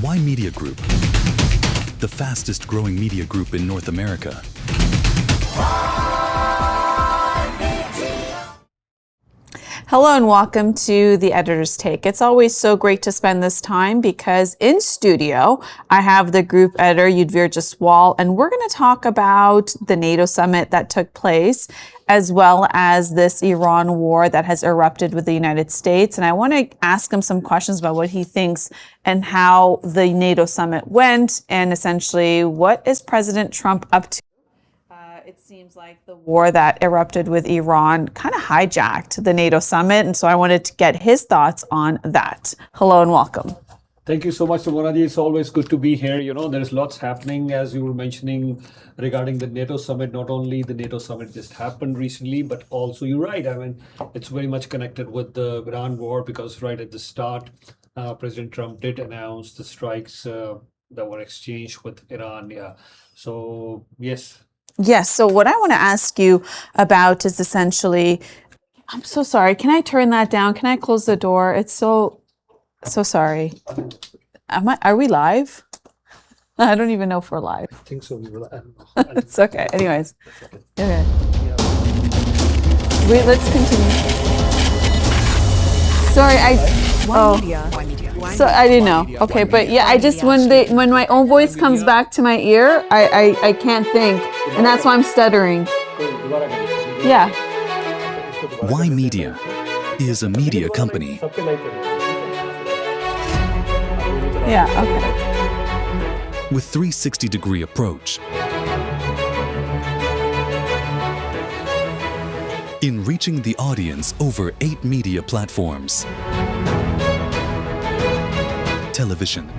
Y Media Group, the fastest growing media group in North America. Hello and welcome to the Editor's Take. It's always so great to spend this time because in studio, I have the group editor, Yudhvir Jaswal, and we're going to talk about the NATO summit that took place, as well as this Iran war that has erupted with the United States. And I want to ask him some questions about what he thinks and how the NATO summit went, and essentially what is President Trump up to? It seems like the war that erupted with Iran kind of hijacked the NATO summit. And so I wanted to get his thoughts on that. Hello and welcome. Thank you so much, Monaji. It's always good to be here. You know, there's lots happening, as you were mentioning, regarding the NATO summit. Not only the NATO summit just happened recently, but also, you're right. I mean, it's very much connected with the Iran war because right at the start, President Trump did announce the strikes that were exchanged with Iran. Yeah. So, yes. Yes. So what I want to ask you about is essentially, I'm so sorry. Can I turn that down? Can I close the door? It's so sorry. Are we live? I don't even know if we're live. I think so. We will. It's okay. Anyways. Okay. Wait, let's continue. Sorry, So I didn't know. Okay, but yeah, I just when my own voice comes back to my ear, I can't think, and that's why I'm stuttering. Yeah. Y Media is a media company. Yeah. Okay. With 360-degree approach in reaching the audience over 8 media platforms. Television,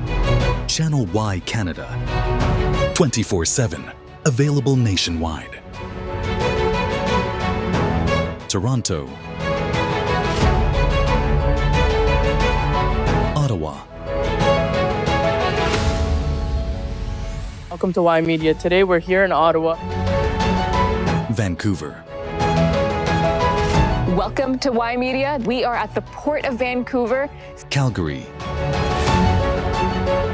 Channel Y Canada, 24/7, available nationwide. Toronto, Ottawa. Welcome to Y Media. Today we're here in Ottawa. Vancouver. Welcome to Y Media. We are at the Port of Vancouver. Calgary.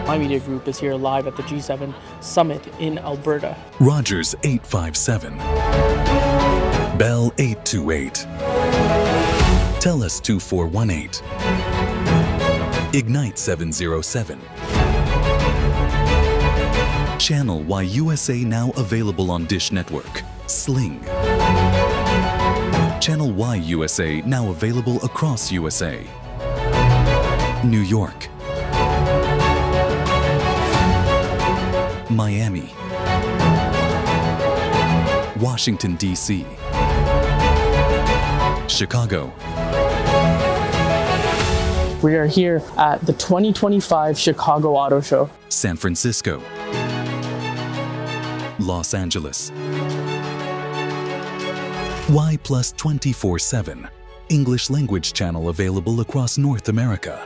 Y Media Group is here live at the G7 Summit in Alberta. Rogers 857. Bell 828. Telus 2418. Ignite 707. Channel Y USA now available on Dish Network. Sling. Channel Y USA now available across USA. New York. Miami. Washington, D.C. Chicago. We are here at the 2025 Chicago Auto Show. San Francisco. Los Angeles. Y Plus 24/7, English language channel available across North America.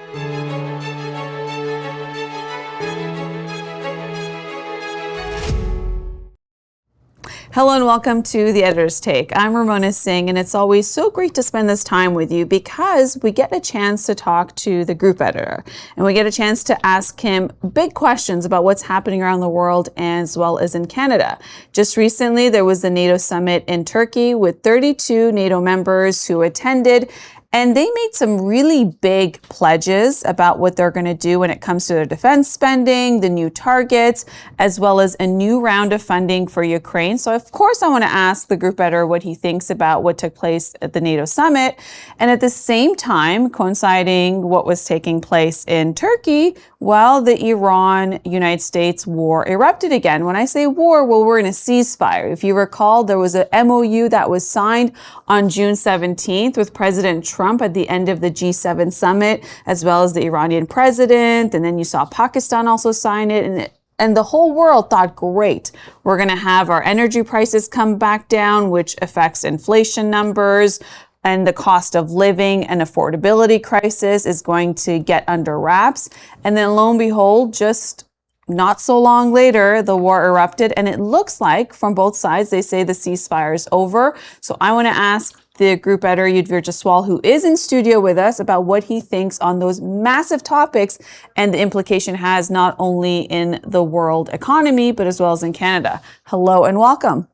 Hello and welcome to the Editor's Take. I'm Ramona Singh, and it's always so great to spend this time with you because we get a chance to talk to the group editor and we get a chance to ask him big questions about what's happening around the world as well as in Canada. Just recently, there was the NATO summit in Turkey with 32 NATO members who attended. And they made some really big pledges about what they're going to do when it comes to their defense spending, the new targets, as well as a new round of funding for Ukraine. So, of course, I want to ask the group editor what he thinks about what took place at the NATO summit. And at the same time, coinciding what was taking place in Turkey, well, the Iran-United States war erupted again. When I say war, well, we're in a ceasefire. If you recall, there was a MOU that was signed on June 17th with President Trump at the end of the G7 summit, as well as the Iranian president. And then you saw Pakistan also sign it. And the whole world thought, great, we're going to have our energy prices come back down, which affects inflation numbers. And the cost of living and affordability crisis is going to get under wraps. And then lo and behold, just not so long later, the war erupted. And it looks like from both sides, they say the ceasefire is over. So I want to ask, the group editor, Yudhvir Jaswal, who is in studio with us, about what he thinks on those massive topics and the implication has not only in the world economy, but as well as in Canada. Hello and welcome.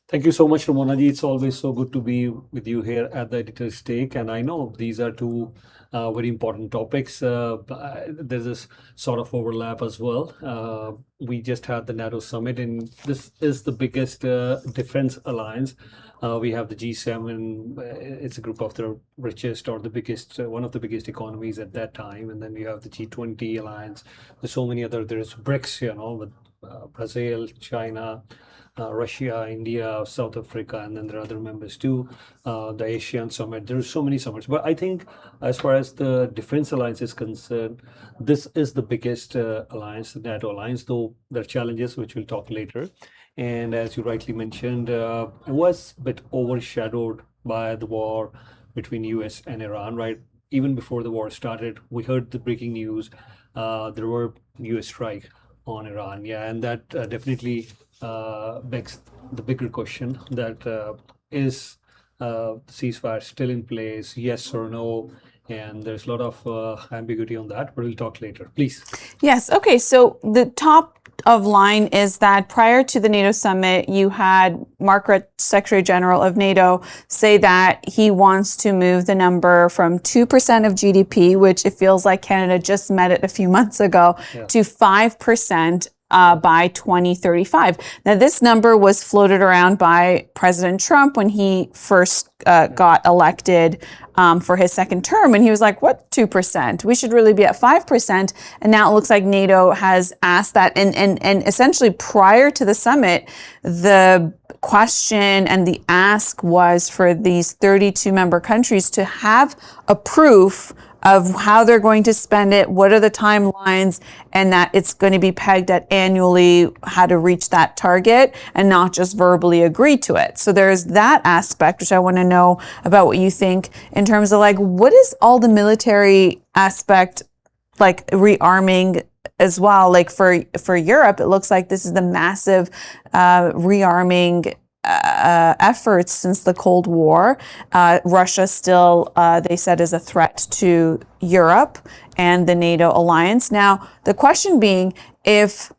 Thank you so much, Ramonaji. It's always so good to be with you here at the Editor's Take. And I know these are two very important topics. There's this sort of overlap as well. We just had the NATO Summit, and this is the biggest defense alliance. We have the G7. It's a group of the richest or the biggest, one of the biggest economies at that time. And then you have the G20 alliance. There's so many other, there's BRICS, with Brazil, China, Russia, India, South Africa, and then there are other members too. The Asian Summit. There are so many summits. But I think as far as the Defense Alliance is concerned, this is the biggest alliance, the NATO alliance, though there are challenges, which we'll talk later. And as you rightly mentioned, it was a bit overshadowed by the war between U.S. and Iran, right? Even before the war started, we heard the breaking news. There were U.S. strike on Iran. Yeah, and that definitely begs the bigger question that is ceasefire still in place, yes or no? And there's a lot of ambiguity on that, but we'll talk later. Please. Yes. Okay. So the top of line is that prior to the NATO summit, you had Mark Rutte, Secretary General of NATO, say that he wants to move the number from 2% of GDP, which it feels like Canada just met it a few months ago, to 5%. By 2035. Now, this number was floated around by President Trump when he first got elected for his second term. And he was like, what, 2%? We should really be at 5%. And now it looks like NATO has asked that. And essentially prior to the summit, the question and the ask was for these 32 member countries to have a proof of how they're going to spend it, what are the timelines, and that it's going to be pegged at annually how to reach that target and not just verbally agree to it. So there's that aspect, which I want to know about what you think in terms of like, what is all the military aspect, like rearming as well? Like for Europe, it looks like this is the massive rearming efforts since the Cold War. Russia still, they said, is a threat to Europe and the NATO alliance. Now, the question being, if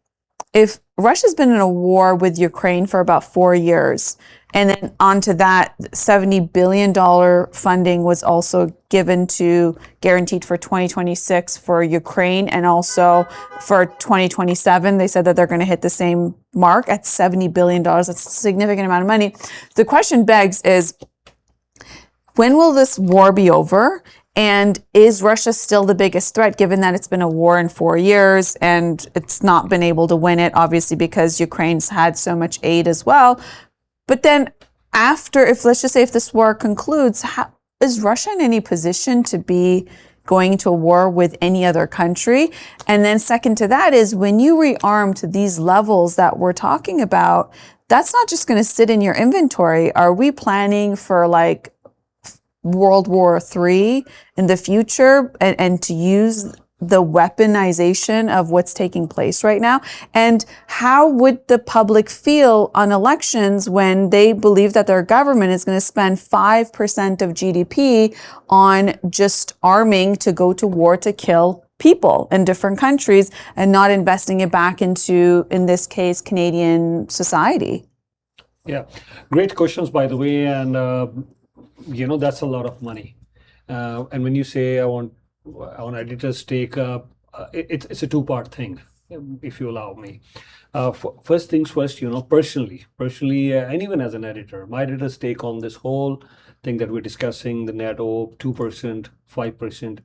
Russia's been in a war with Ukraine for about 4 years, and then onto that, $70 billion funding was also guaranteed for 2026 for Ukraine, and also for 2027, they said that they're going to hit the same mark at $70 billion. That's a significant amount of money. The question begs is, when will this war be over? And is Russia still the biggest threat, given that it's been a war in 4 years and it's not been able to win it, obviously, because Ukraine's had so much aid as well? But then after, let's just say if this war concludes, is Russia in any position to be going to a war with any other country? And then second to that is, when you rearm to these levels that we're talking about, that's not just going to sit in your inventory. Are we planning for like World War III in the future and to use the weaponization of what's taking place right now? And how would the public feel on elections when they believe that their government is going to spend 5% of GDP on just arming to go to war to kill people in different countries and not investing it back into, in this case, Canadian society? Yeah, great questions, by the way. And, that's a lot of money. And when you say I want Editor's Take, it's a two-part thing, if you allow me. First things first, personally, and even as an editor, my Editor's Take on this whole thing that we're discussing, the NATO 2%, 5%,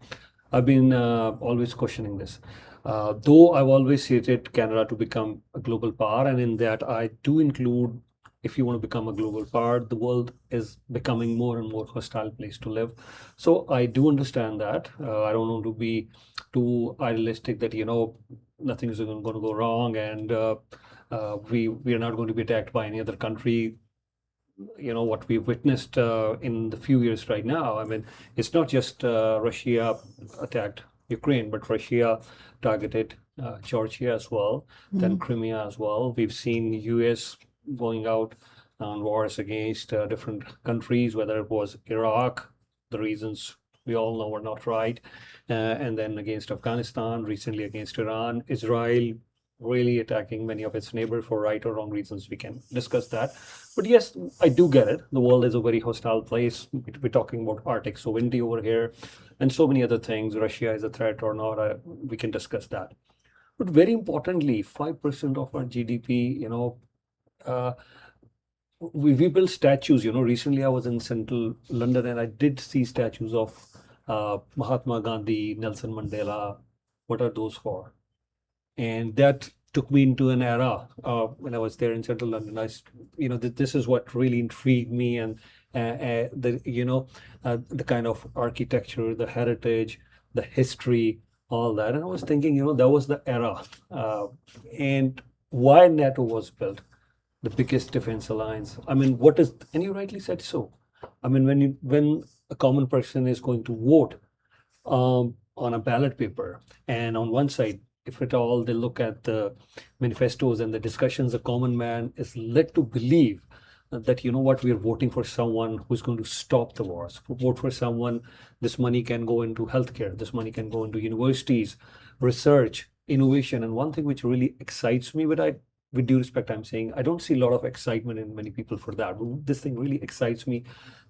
I've been always questioning this. Though I've always hated Canada to become a global power, and in that I do include, if you want to become a global power, the world is becoming more and more hostile place to live. So I do understand that. I don't want to be too idealistic that, nothing is going to go wrong and we are not going to be attacked by any other country. What we've witnessed in the few years right now, I mean, it's not just Russia attacked Ukraine, but Russia targeted Georgia as well, then Crimea as well. We've seen U.S. going out on wars against different countries, whether it was Iraq, the reasons we all know were not right, and then against Afghanistan, recently against Iran, Israel really attacking many of its neighbors for right or wrong reasons. We can discuss that. But yes, I do get it. The world is a very hostile place. We're talking about Arctic sovereignty over here and so many other things. Russia is a threat or not. We can discuss that. But very importantly, 5% of our GDP, uh, we build statues. Recently I was in central London and I did see statues of Mahatma Gandhi, Nelson Mandela. What are those for? And that took me into an era when I was there in central London. This is what really intrigued me, and the kind of architecture, the heritage, the history, all that. And I was thinking, that was the era, and why NATO was built, the biggest defense alliance. I mean, and you rightly said so. I mean, when a common person is going to vote on a ballot paper, and on one side, if at all they look at the manifestos and the discussions, a common man is led to believe that, we are voting for someone who's going to stop the wars. Vote for someone, this money can go into healthcare, this money can go into universities, research, innovation. And one thing which really excites me, but with due respect, I'm saying I don't see a lot of excitement in many people for that. This thing really excites me.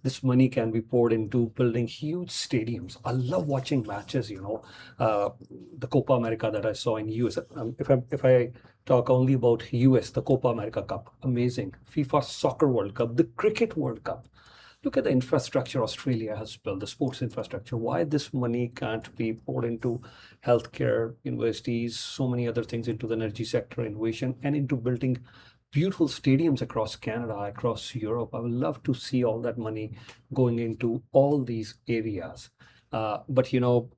This money can be poured into building huge stadiums. I love watching matches, the Copa America that I saw in US. If I talk only about US, the Copa America Cup, amazing. FIFA Soccer World Cup, the Cricket World Cup. Look at the infrastructure Australia has built, the sports infrastructure. Why this money can't be poured into healthcare, universities, so many other things, into the energy sector, innovation, and into building beautiful stadiums across Canada, across Europe. I would love to see all that money going into all these areas. But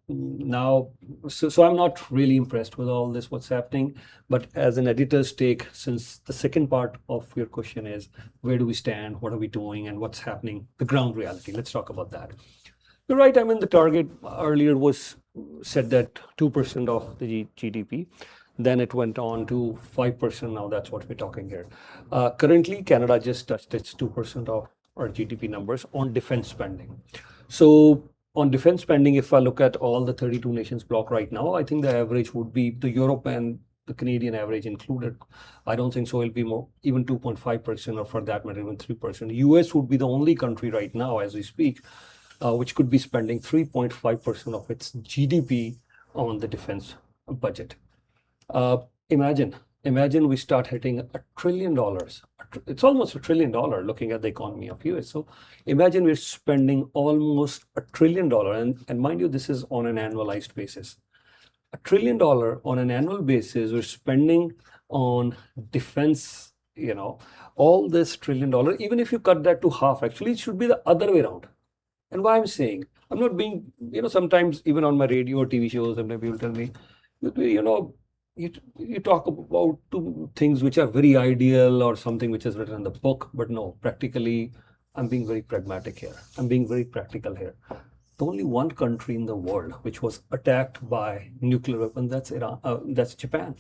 now, so I'm not really impressed with all this, what's happening. But as an editor's take, since the second part of your question is, where do we stand? What are we doing? And what's happening? The ground reality. Let's talk about that. You're right. I mean, the target earlier was said that 2% of the GDP. Then it went on to 5%. Now that's what we're talking here. Currently, Canada just touched its 2% of our GDP numbers on defense spending. So on defense spending, if I look at all the 32 nations bloc right now, I think the average would be the Europe and the Canadian average included. I don't think so. It'll be more, even 2.5%, or for that matter, even 3%. US would be the only country right now, as we speak, which could be spending 3.5% of its GDP on the defense budget. Imagine we start hitting $1 trillion. It's almost $1 trillion looking at the economy of US. So imagine we're spending almost $1 trillion. And mind you, this is on an annualized basis. $1 trillion on an annual basis, we're spending on defense, all this $1 trillion. Even if you cut that to half, actually, it should be the other way around. And why I'm saying, I'm not being, sometimes even on my radio or TV shows, sometimes people tell me, you talk about two things which are very ideal or something which is written in the book, but no, practically, I'm being very pragmatic here. I'm being very practical here. The only one country in the world which was attacked by nuclear weapons, that's Iran. That's Japan.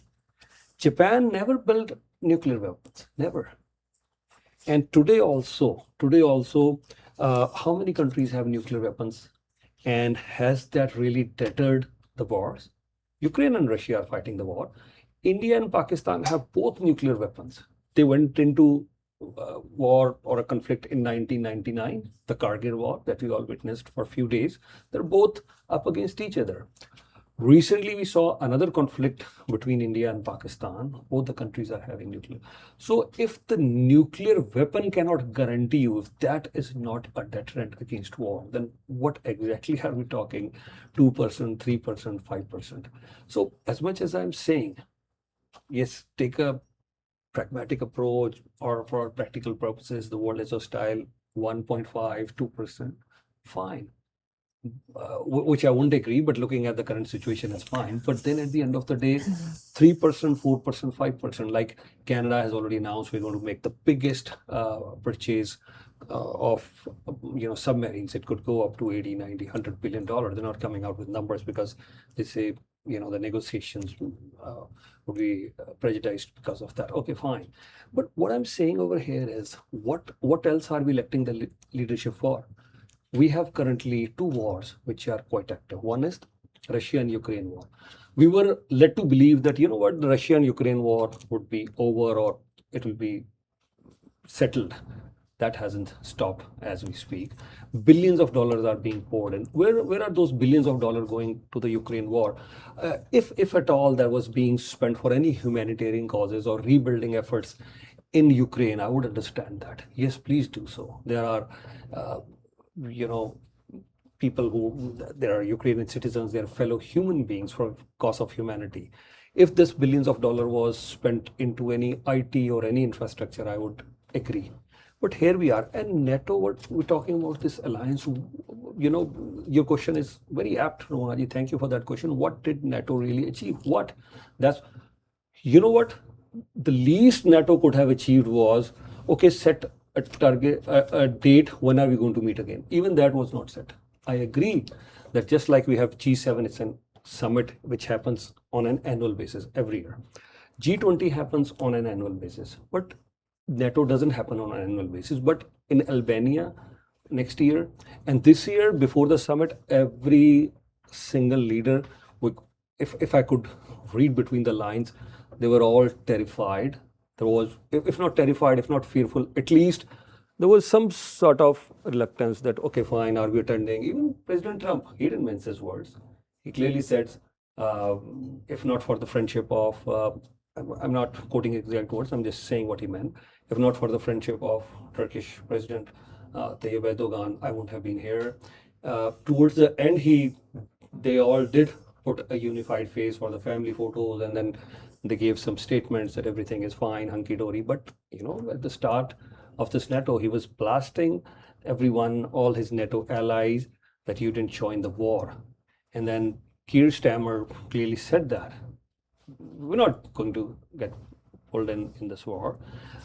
Japan never built nuclear weapons, never. And today also, how many countries have nuclear weapons? And has that really deterred the wars? Ukraine and Russia are fighting the war. India and Pakistan have both nuclear weapons. They went into war or a conflict in 1999, the Kargil war that we all witnessed for a few days. They're both up against each other. Recently, we saw another conflict between India and Pakistan. Both the countries are having nuclear. So if the nuclear weapon cannot guarantee you, if that is not a deterrent against war, then what exactly are we talking? 2%, 3%, 5%. So as much as I'm saying, yes, take a pragmatic approach, or for practical purposes, the world is hostile, 1.5, 2%, fine. Which I won't agree, but looking at the current situation, it's fine. But then at the end of the day, 3%, 4%, 5%, like Canada has already announced, we're going to make the biggest purchase of submarines. It could go up to 80, 90, $100 billion. They're not coming out with numbers because they say, the negotiations prejudiced because of that. Okay, fine. But what I'm saying over here is, what else are we electing the leadership for? We have currently two wars which are quite active. One is Russia and Ukraine war. We were led to believe that, you know what, the Russia and Ukraine war would be over, or it will be settled. That hasn't stopped as we speak. Billions of dollars are being poured in. Where are those billions of dollars going to the Ukraine war? If at all that was being spent for any humanitarian causes or rebuilding efforts in Ukraine, I would understand that. Yes, please do so. There are, you know, people who, there are Ukrainian citizens, they are fellow human beings for cause of humanity. If this billions of dollars was spent into any IT or any infrastructure, I would agree. But here we are, and NATO, what we're talking about, this alliance, you know, your question is very apt, Rohanaji. Thank you for that question. What did NATO really achieve? What? That's, you know what? The least NATO could have achieved was, okay, set a target, a date, when are we going to meet again? Even that was not set. I agree that just like we have G7, it's a summit which happens on an annual basis every year. G20 happens on an annual basis, but NATO doesn't happen on an annual basis. But in Albania next year and this year before the summit, every single leader, if I could read between the lines, they were all terrified. There was, if not terrified, if not fearful, at least there was some sort of reluctance that, okay, fine, are we attending? Even President Trump, he didn't mince his words. He clearly said, if not for the friendship of, I'm not quoting exact words, I'm just saying what he meant. If not for the friendship of Turkish President Tayyip Erdogan, I wouldn't have been here. Towards the end, they all did put a unified face for the family photos, and then they gave some statements that everything is fine, hunky-dory. But, you know, at the start of this NATO, he was blasting everyone, all his NATO allies, that you didn't join the war. And then Keir Starmer clearly said that we're not going to get pulled in this war.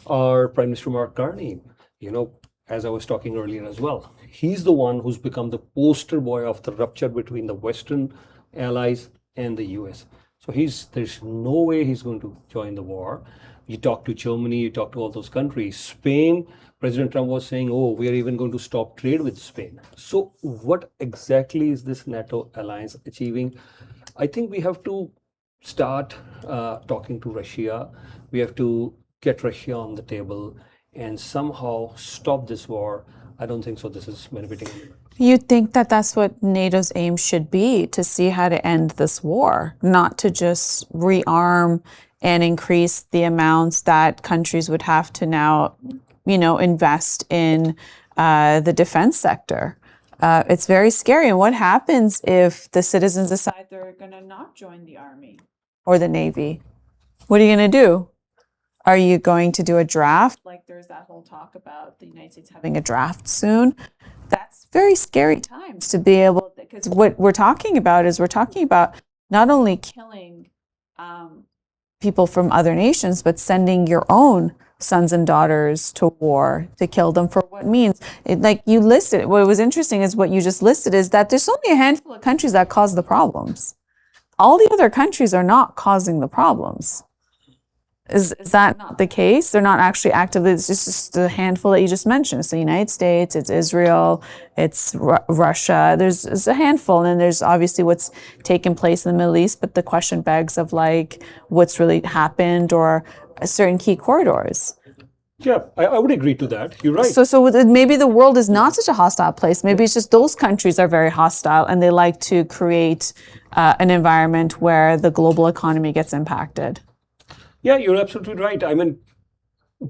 Our Prime Minister Mark Carney, you know, as I was talking earlier as well, he's the one who's become the poster boy of the rupture between the Western allies and the US. So there's no way he's going to join the war. You talk to Germany, you talk to all those countries. Spain, President Trump was saying, oh, we are even going to stop trade with Spain. So what exactly is this NATO alliance achieving? I think we have to start talking to Russia. We have to get Russia on the table and somehow stop this war. I don't think so this is benefiting anyone. You think that that's what NATO's aim should be, to see how to end this war, not to just rearm and increase the amounts that countries would have to now, you know, invest in the defense sector. It's very scary. And what happens if the citizens decide they're going to not join the army or the Navy? What are you going to do? Are you going to do a draft? Like there's that whole talk about the United States having a draft soon. That's very scary times to be able, because what we're talking about is not only killing people from other nations, but sending your own sons and daughters to war to kill them for what means. Like you listed, what was interesting is what you just listed is that there's only a handful of countries that cause the problems. All the other countries are not causing the problems. Is that not the case? They're not actually actively, it's just a handful that you just mentioned. It's the United States, it's Israel, it's Russia. There's a handful, and then there's obviously what's taken place in the Middle East, but the question begs of like what's really happened or certain key corridors. Yeah, I would agree to that. You're right. So maybe the world is not such a hostile place. Maybe it's just those countries are very hostile and they like to create an environment where the global economy gets impacted. Yeah, you're absolutely right. I mean,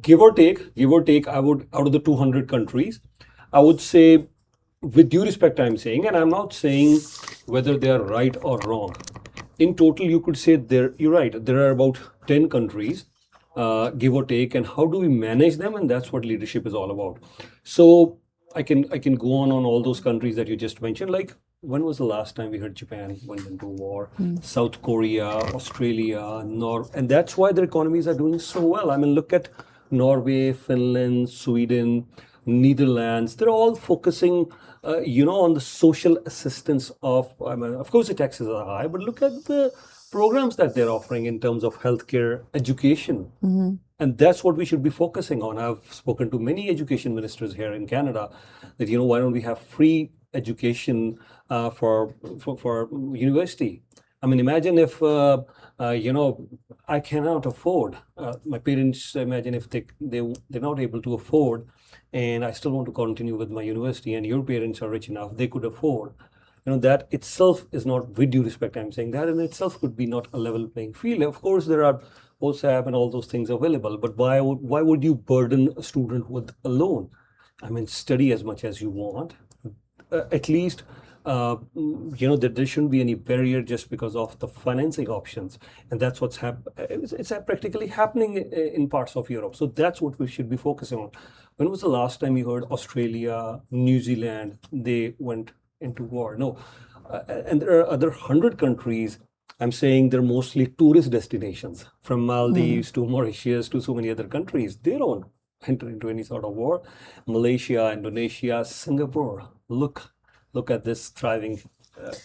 give or take, I would, out of the 200 countries, I would say, with due respect, I'm saying, and I'm not saying whether they are right or wrong. In total, you could say you're right. There are about 10 countries, give or take, and how do we manage them? And that's what leadership is all about. So I can go on all those countries that you just mentioned, like, when was the last time we heard Japan went into war? South Korea, Australia, and that's why their economies are doing so well. I mean, look at Norway, Finland, Sweden, Netherlands. They're all focusing, on the social assistance of. I mean, of course, the taxes are high, but look at the programs that they're offering in terms of healthcare, education. And that's what we should be focusing on. I've spoken to many education ministers here in Canada that, why don't we have free education for university? I mean, imagine if, I cannot afford, my parents, imagine if they're not able to afford, and I still want to continue with my university, and your parents are rich enough, they could afford. That itself is not, with due respect, I'm saying that in itself could be not a level playing field. Of course, there are OSAP and all those things available, but why would you burden a student with a loan? I mean, study as much as you want. At least, that there shouldn't be any barrier just because of the financing options. And that's what's it's practically happening in parts of Europe. So that's what we should be focusing on. When was the last time you heard Australia, New Zealand, they went into war? No. And there are other 100 countries. I'm saying they're mostly tourist destinations, from Maldives to Mauritius to so many other countries. They don't enter into any sort of war. Malaysia, Indonesia, Singapore. Look at this thriving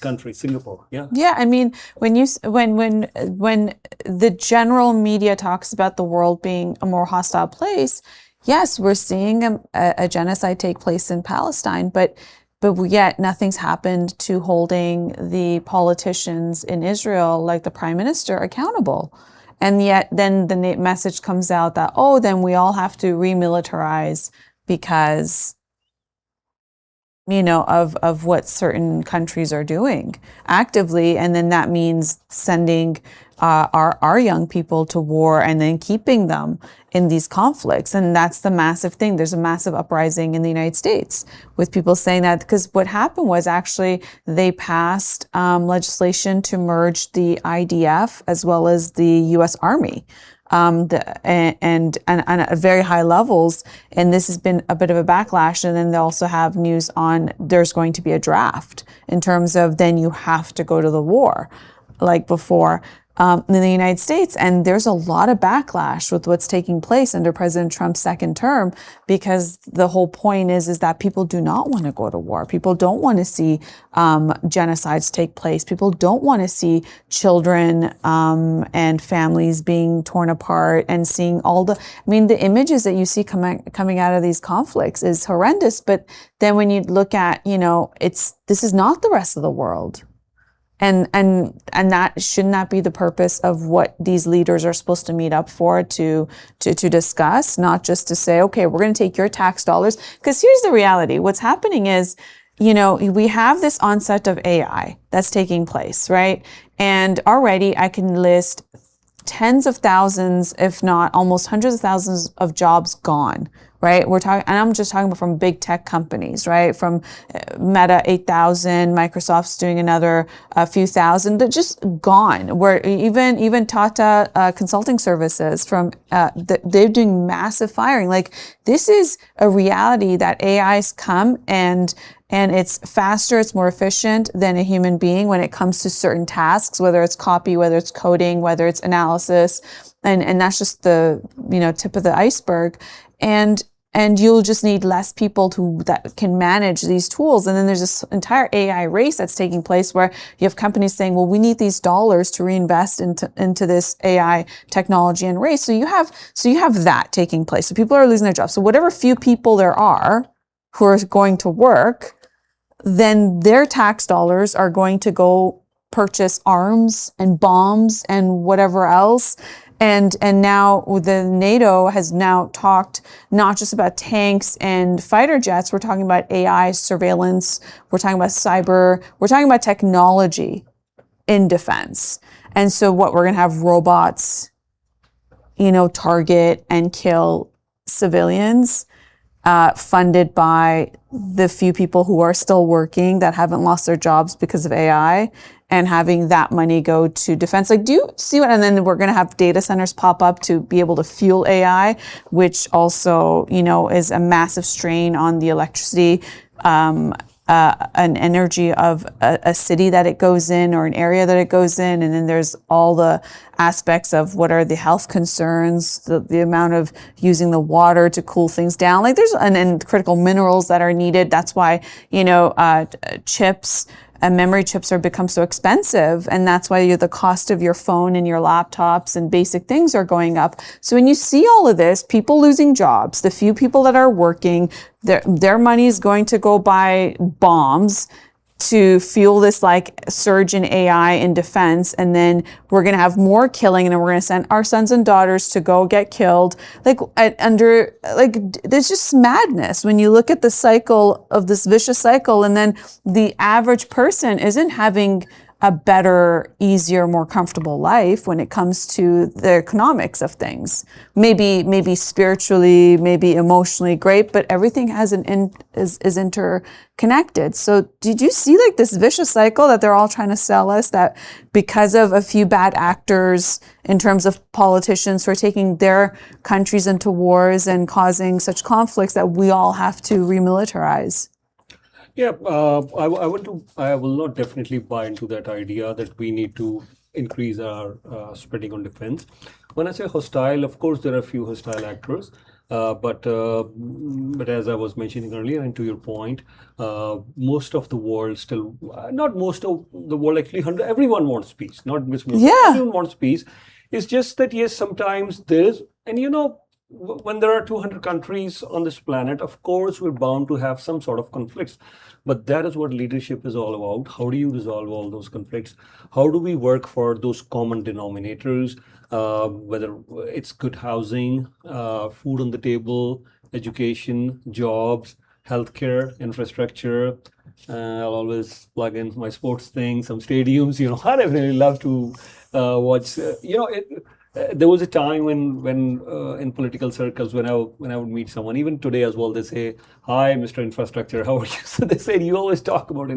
country, Singapore. Yeah. Yeah, I mean, when the general media talks about the world being a more hostile place, yes, we're seeing a genocide take place in Palestine, but yet nothing's happened to holding the politicians in Israel, like the prime minister, accountable. And yet then the message comes out that, then we all have to remilitarize because, of what certain countries are doing actively. And then that means sending our young people to war and then keeping them in these conflicts. And that's the massive thing. There's a massive uprising in the United States with people saying that, because what happened was actually they passed legislation to merge the IDF as well as the U.S. Army. And at very high levels, and this has been a bit of a backlash. And then they also have news on there's going to be a draft in terms of then you have to go to the war, like before. In the United States, and there's a lot of backlash with what's taking place under President Trump's second term, because the whole point is that people do not want to go to war. People don't want to see genocides take place. People don't want to see children and families being torn apart and seeing the images that you see coming out of these conflicts is horrendous. But then when you look at, this is not the rest of the world. And that should not be the purpose of what these leaders are supposed to meet up for, to discuss, not just to say, okay, we're going to take your tax dollars. Because here's the reality. What's happening is, we have this onset of AI that's taking place, right? And already I can list tens of thousands, if not almost hundreds of thousands of jobs gone, right? We're talking, and I'm just talking about from big tech companies, right? From Meta 8,000, Microsoft's doing another few thousand, they're just gone. Where even Tata Consulting Services they're doing massive firing. Like, this is a reality that AI's come and it's faster, it's more efficient than a human being when it comes to certain tasks, whether it's copy, whether it's coding, whether it's analysis. And that's just the, tip of the iceberg. And you'll just need less people that can manage these tools. And then there's this entire AI race that's taking place where you have companies saying, well, we need these dollars to reinvest into this AI technology and race. So you have that taking place. So people are losing their jobs. So whatever few people there are who are going to work, then their tax dollars are going to go purchase arms and bombs and whatever else. And now the NATO has now talked not just about tanks and fighter jets. We're talking about AI surveillance. We're talking about cyber. We're talking about technology in defense. And so we're going to have robots, target and kill civilians, funded by the few people who are still working that haven't lost their jobs because of AI, and having that money go to defense. Like, do you see what? And then we're going to have data centers pop up to be able to fuel AI, which also, is a massive strain on the electricity, an energy of a city that it goes in or an area that it goes in. And then there's all the aspects of what are the health concerns, the amount of using the water to cool things down. Like, there's and critical minerals that are needed. That's why, chips, and memory chips are become so expensive, and that's why the cost of your phone and your laptops and basic things are going up. So when you see all of this, people losing jobs, the few people that are working, their money is going to go buy bombs to fuel this like surge in AI in defense, and then we're going to have more killing, and then we're going to send our sons and daughters to go get killed. There's just madness when you look at the cycle of this vicious cycle, and then the average person isn't having a better, easier, more comfortable life when it comes to the economics of things. Maybe spiritually, maybe emotionally great, but everything is interconnected. So did you see like this vicious cycle that they're all trying to sell us, that because of a few bad actors in terms of politicians who are taking their countries into wars and causing such conflicts that we all have to remilitarize? Yeah, I will not definitely buy into that idea that we need to increase our spending on defense. When I say hostile, of course, there are a few hostile actors, but as I was mentioning earlier, and to your point, most of the world still, not most of the world, actually, everyone wants peace, not just most, everyone wants peace. It's just that, yes, sometimes there's, and when there are 200 countries on this planet, of course, we're bound to have some sort of conflicts. But that is what leadership is all about. How do you resolve all those conflicts? How do we work for those common denominators, whether it's good housing, food on the table, education, jobs, healthcare, infrastructure. I'll always plug in my sports thing, some stadiums. I definitely love to watch. There was a time when in political circles, when I would meet someone, even today as well, they say, "Hi, Mr. Infrastructure, how are you?" So they said, "You always talk about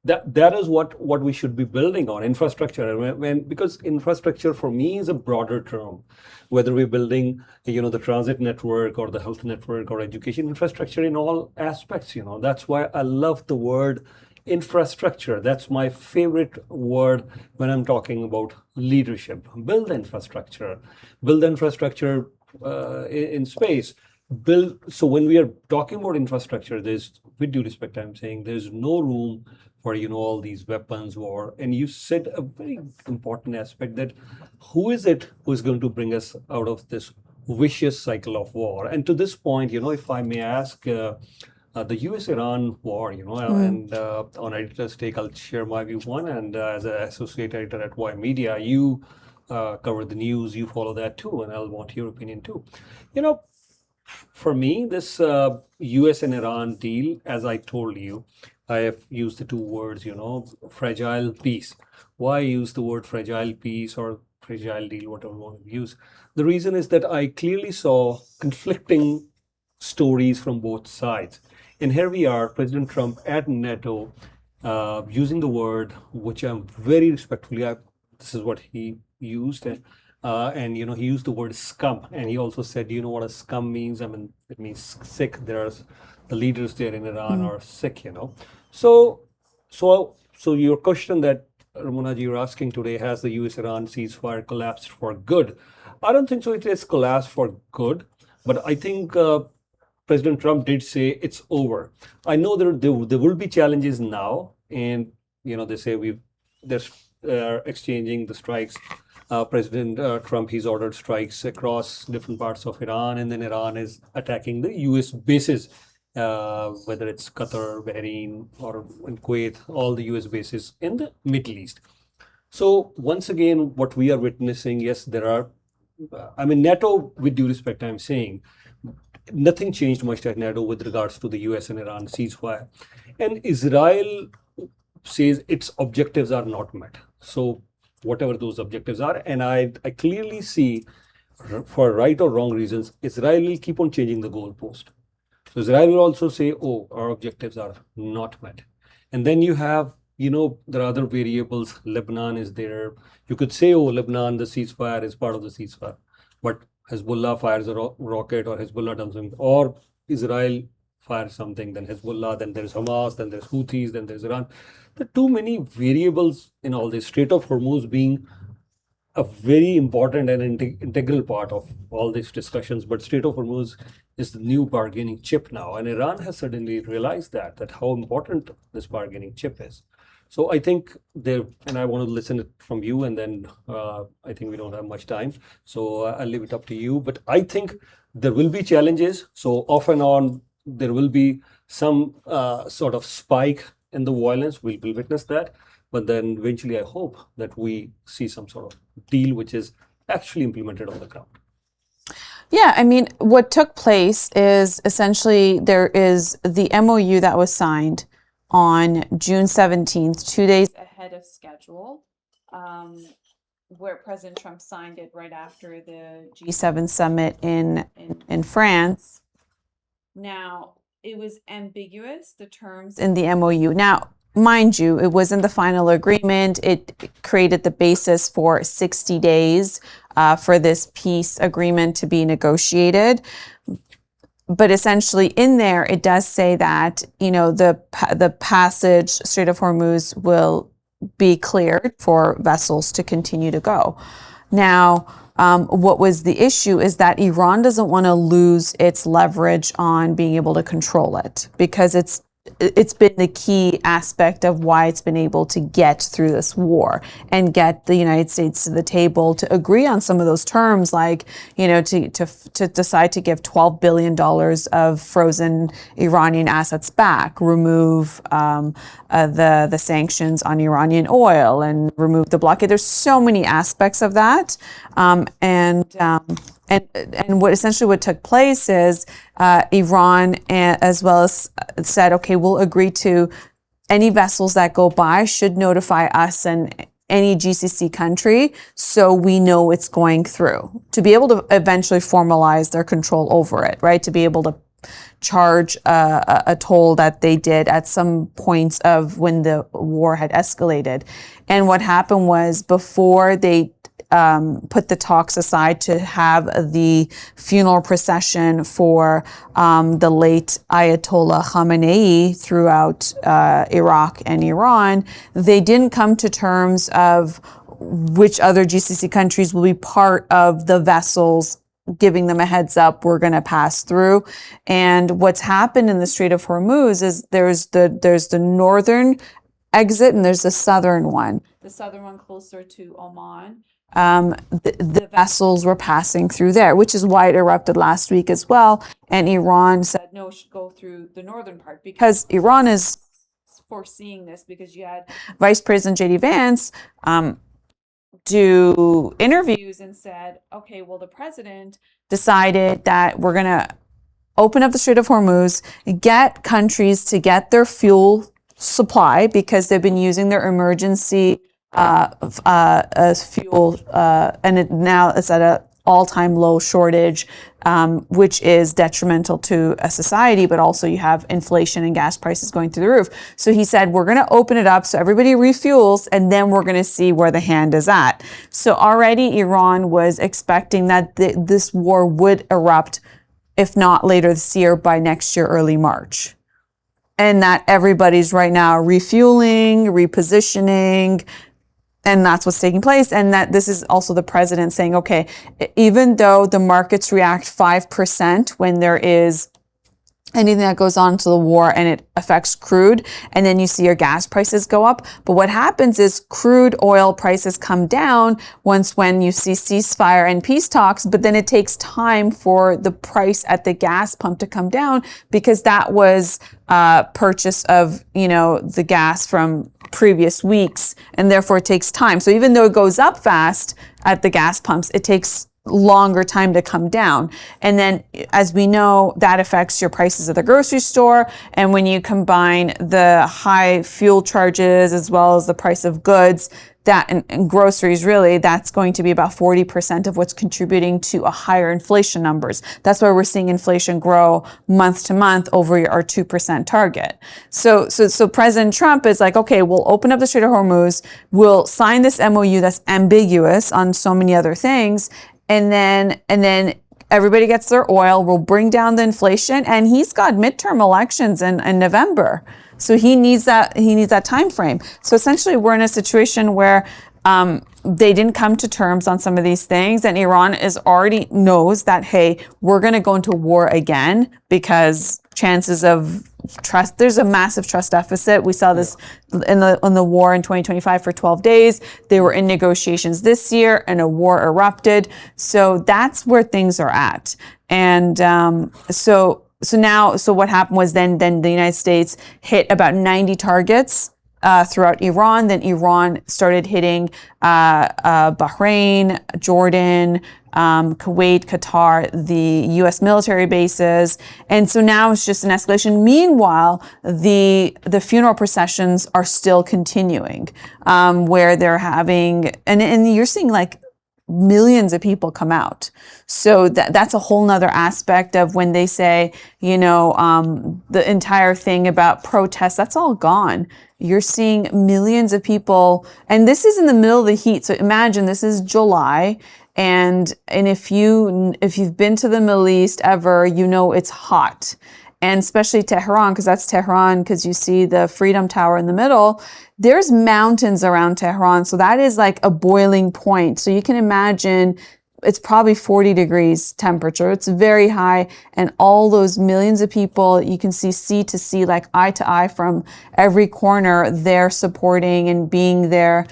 that is what we should be building on, infrastructure." Because infrastructure for me is a broader term, whether we're building the transit network or the health network or education infrastructure in all aspects. That's why I love the word infrastructure. That's my favorite word when I'm talking about leadership. Build infrastructure in space. So when we are talking about infrastructure, there's, with due respect, I'm saying there's no room for all these weapons war. And you said a very important aspect, that who is going to bring us out of this vicious cycle of war? And to this point, if I may ask, the U.S. Iran war, and on Editor's Take, I'll share my view one. And as an associate editor at Y Media, you cover the news, you follow that too, and I'll want your opinion too. For me, this U.S. and Iran deal, as I told you, I have used the two words, fragile peace. Why use the word fragile peace or fragile deal, whatever you want to use? The reason is that I clearly saw conflicting stories from both sides. And here we are, President Trump at NATO, using the word, which I'm very respectfully, this is what he used, and he used the word scum, and he also said, "You know what a scum means? I mean, it means sick. There's the leaders there in Iran are sick, So your question that Ramona, you're asking today, has the U.S.-Iran ceasefire collapsed for good? I don't think so. It has collapsed for good, but I think President Trump did say it's over. I know there will be challenges now, and they say they're exchanging the strikes. President Trump, he's ordered strikes across different parts of Iran, and then Iran is attacking the U.S. bases, whether it's Qatar, Bahrain, or in Kuwait, all the U.S. bases in the Middle East. So once again, what we are witnessing, yes, there are, NATO, with due respect, I'm saying, nothing changed much at NATO with regards to the US and Iran ceasefire. And Israel says its objectives are not met. So whatever those objectives are, and I clearly see, for right or wrong reasons, Israel will keep on changing the goalpost. So Israel will also say, "Oh, our objectives are not met." And then you have, there are other variables. Lebanon is there. You could say, "Oh, Lebanon, the ceasefire is part of the ceasefire." But Hezbollah fires a rocket, or Hezbollah does something, or Israel fires something, then Hezbollah, then there's Hamas, then there's Houthis, then there's Iran. There are too many variables in all this. Strait of Hormuz being a very important and integral part of all these discussions. But Strait of Hormuz is the new bargaining chip now, and Iran has suddenly realized that how important this bargaining chip is. So I think there, and I want to listen it from you, and then I think we don't have much time, so I'll leave it up to you. But I think there will be challenges. So off and on, there will be some sort of spike in the violence. We'll witness that. But then eventually, I hope that we see some sort of deal which is actually implemented on the ground. Yeah, I mean, what took place is essentially there is the MOU that was signed on June 17th, 2 days ahead of schedule, where President Trump signed it right after the G7 summit in France. Now, it was ambiguous, the terms in the MOU. Now, mind you, it wasn't the final agreement. It created the basis for 60 days for this peace agreement to be negotiated. But essentially in there, it does say that, you know, the passage, Strait of Hormuz, will be cleared for vessels to continue to go. Now, what was the issue is that Iran doesn't want to lose its leverage on being able to control it, because it's been the key aspect of why it's been able to get through this war and get the United States to the table to agree on some of those terms, like, you know, to decide to give $12 billion of frozen Iranian assets back, remove the sanctions on Iranian oil, and remove the blockade. There's so many aspects of that, and what took place is Iran, as well as said, okay, we'll agree to any vessels that go by should notify us and any GCC country so we know it's going through, to be able to eventually formalize their control over it, right? To be able to charge a toll that they did at some points of when the war had escalated. And what happened was, before they put the talks aside to have the funeral procession for the late Ayatollah Khamenei throughout Iraq and Iran, they didn't come to terms of which other GCC countries will be part of the vessels, giving them a heads up, we're going to pass through. And what's happened in the Strait of Hormuz is there's the northern exit and there's the southern one. The southern one closer to Oman. The vessels were passing through there, which is why it erupted last week as well. And Iran said, no, it should go through the northern part, because Iran is foreseeing this, because you had Vice President J.D. Vance do interviews and said, okay, well, the president decided that we're going to open up the Strait of Hormuz, get countries to get their fuel supply, because they've been using their emergency as fuel, and now it's at an all-time low shortage, which is detrimental to a society, but also you have inflation and gas prices going through the roof. So he said, we're going to open it up so everybody refuels, and then we're going to see where the hand is at. So already Iran was expecting that this war would erupt, if not later this year, by next year, early March. And that everybody's right now refueling, repositioning, and that's what's taking place. And that this is also the president saying, okay, even though the markets react 5% when there is anything that goes on to the war and it affects crude, and then you see your gas prices go up. But what happens is crude oil prices come down when you see ceasefire and peace talks, but then it takes time for the price at the gas pump to come down, because that was purchase of, you know, the gas from previous weeks, and therefore it takes time. So even though it goes up fast at the gas pumps, it takes longer time to come down. And then, as we know, that affects your prices at the grocery store. And when you combine the high fuel charges as well as the price of goods, that and groceries, really, that's going to be about 40% of what's contributing to a higher inflation numbers. That's why we're seeing inflation grow month to month over our 2% target. So President Trump is like, okay, we'll open up the Strait of Hormuz, we'll sign this MOU that's ambiguous on so many other things, and then everybody gets their oil, we'll bring down the inflation, and he's got midterm elections in November. So he needs that time frame. So essentially we're in a situation where They didn't come to terms on some of these things, and Iran is already knows that, hey, we're going to go into war again because chances of trust, there's a massive trust deficit. We saw this in the war in 2025 for 12 days. They were in negotiations this year and a war erupted. So that's where things are at. And so what happened was then the United States hit about 90 targets throughout Iran. Then Iran started hitting Bahrain, Jordan, Kuwait, Qatar, the U.S. military bases. And so now it's just an escalation. Meanwhile, the funeral processions are still continuing, where they're having, and you're seeing like millions of people come out. So that's a whole nother aspect of when they say, the entire thing about protests, that's all gone. You're seeing millions of people, and this is in the middle of the heat. So imagine this is July, and if you've been to the Middle East ever, it's hot. And especially Tehran, because you see the Freedom Tower in the middle. There's mountains around Tehran, so that is like a boiling point. So you can imagine it's probably 40 degrees temperature. It's very high, and all those millions of people, you can see sea to sea, like eye to eye from every corner, they're supporting and being there,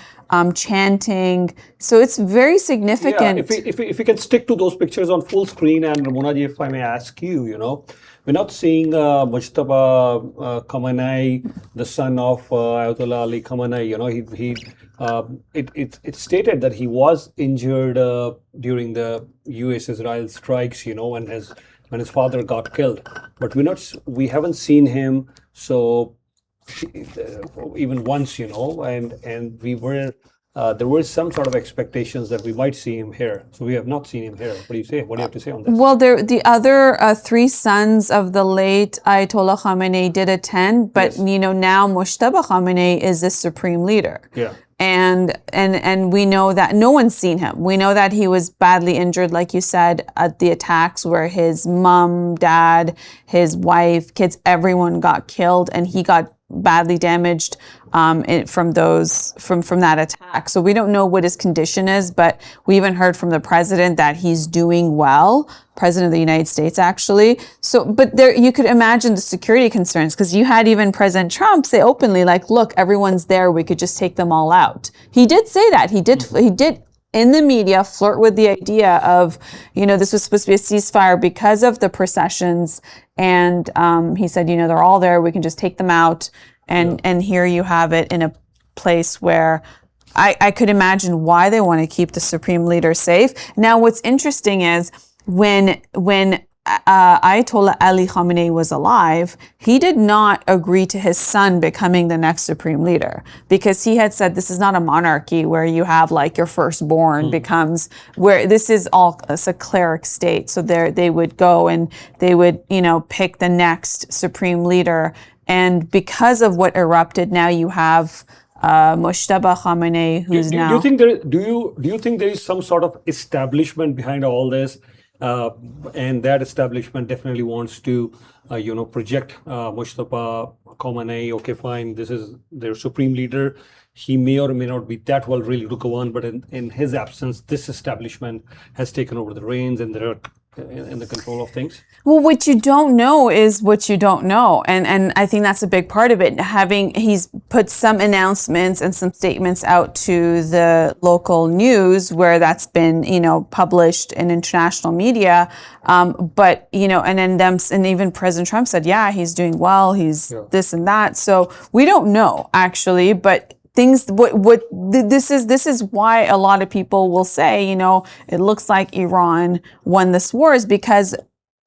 chanting. So it's very significant. Yeah, if we can stick to those pictures on full screen, and Ramonaji, if I may ask you, we're not seeing Mujtaba Khamenei, the son of Ayatollah Ali Khamenei. It's stated that he was injured during the U.S. Israel strikes. When his father got killed, but we haven't seen him. So even once, and we were. There were some sort of expectations that we might see him here. So we have not seen him here. What do you say? What do you have to say on this? Well, the other three sons of the late Ayatollah Khamenei did attend, but now Mujtaba Khamenei is the supreme leader. Yeah. And we know that no one's seen him. We know that he was badly injured, like you said, at the attacks where his mom, dad, his wife, kids, everyone got killed, and he got badly damaged from that attack. So we don't know what his condition is, but we even heard from the president that he's doing well, President of the United States, actually. So, but there, you could imagine the security concerns, because you had even President Trump say openly, like, look, everyone's there, we could just take them all out. He did say that. He did in the media flirt with the idea of, this was supposed to be a ceasefire because of the processions. And he said, they're all there. We can just take them out. And here you have it in a place where I could imagine why they want to keep the supreme leader safe. Now, what's interesting is when Ayatollah Ali Khamenei was alive, he did not agree to his son becoming the next supreme leader, because he had said this is not a monarchy where you have like your firstborn becomes, where this is it's a cleric state. So they would go and they would, pick the next supreme leader. And because of what erupted, now you have Mujtaba Khamenei, who's now. Do you think there is some sort of establishment behind all this, and that establishment definitely wants to, project Mujtaba Khamenei? Okay, fine, this is their supreme leader. He may or may not be that well really to go on, but in his absence, this establishment has taken over the reins, and they're in the control of things? Well, what you don't know is what you don't know. And I think that's a big part of it. He's put some announcements and some statements out to the local news where that's been, published in international media. But, and even President Trump said, yeah, he's doing well. He's this and that. So we don't know actually, but this is why a lot of people will say, it looks like Iran won this war, is because,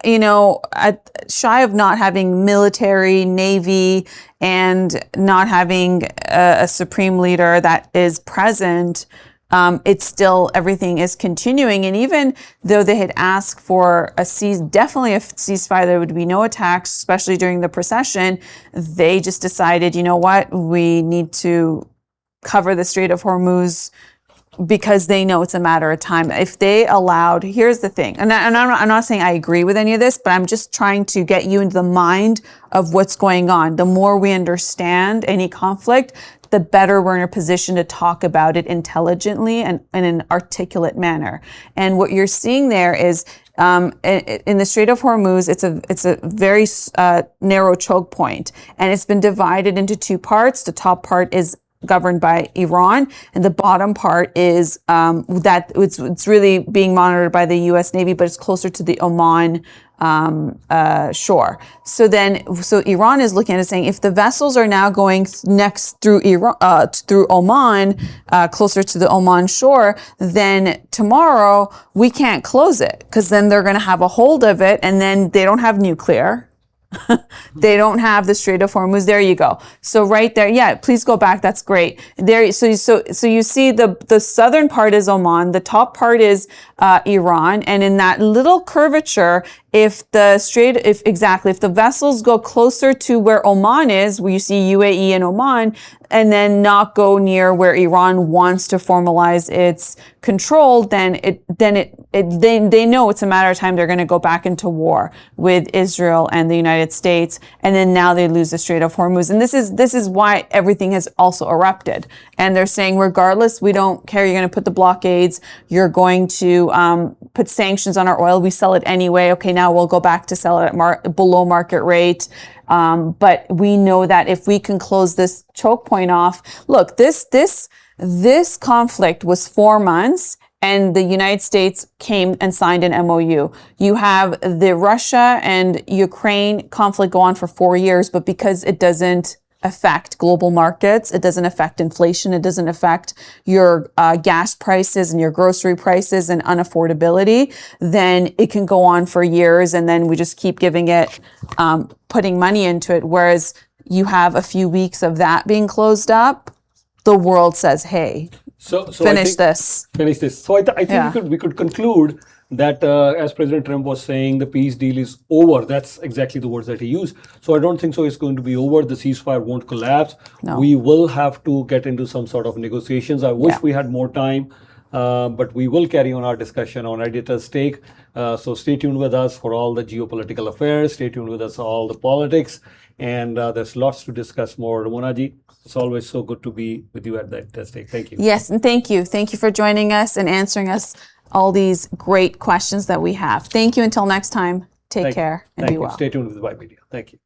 shy of not having military, navy, and not having a supreme leader that is present, it's still, everything is continuing. And even though they had asked for definitely a ceasefire, there would be no attacks, especially during the procession, they just decided, we need to cover the Strait of Hormuz, because they know it's a matter of time. If they allowed, here's the thing, and I'm not saying I agree with any of this, but I'm just trying to get you into the mind of what's going on. The more we understand any conflict, the better we're in a position to talk about it intelligently and in an articulate manner. And what you're seeing there is in the Strait of Hormuz, it's a very narrow choke point, and it's been divided into two parts. The top part is governed by Iran, and the bottom part is that it's really being monitored by the U.S. Navy, but it's closer to the Oman shore. So Iran is looking at it saying, if the vessels are now going next through through Oman, closer to the Oman shore, then tomorrow we can't close it, because then they're going to have a hold of it, and then they don't have nuclear. They don't have the Strait of Hormuz. There you go. So right there, yeah, please go back. That's great. There, so you see the southern part is Oman, the top part is Iran, and in that little curvature, if the vessels go closer to where Oman is, where you see UAE and Oman, and then not go near where Iran wants to formalize its control, then they know it's a matter of time. They're going to go back into war with Israel and the United States, and then now they lose the Strait of Hormuz. And this is why everything has also erupted. And they're saying, regardless, we don't care. You're going to put the blockades. You're going to put sanctions on our oil. We sell it anyway. Okay, now we'll go back to sell it at below market rate. But we know that if we can close this choke point off, look, this conflict was 4 months, and the United States came and signed an MOU. You have the Russia and Ukraine conflict go on for 4 years, but because it doesn't affect global markets, it doesn't affect inflation, it doesn't affect your gas prices and your grocery prices and unaffordability, then it can go on for years, and then we just keep giving it, putting money into it. Whereas you have a few weeks of that being closed up, the world says, hey, finish this. So I think we could conclude that as President Trump was saying, the peace deal is over. That's exactly the words that he used. So I don't think so it's going to be over. The ceasefire won't collapse. No. We will have to get into some sort of negotiations. I wish we had more time, but we will carry on our discussion on Editor's Take. So stay tuned with us for all the geopolitical affairs. Stay tuned with us all the politics. And there's lots to discuss more. Ramonaji, it's always so good to be with you at the Editor's Take. Thank you. Yes, and thank you. Thank you for joining us and answering us all these great questions that we have. Thank you. Until next time, take care and be well. Stay tuned with Y Media. Thank you.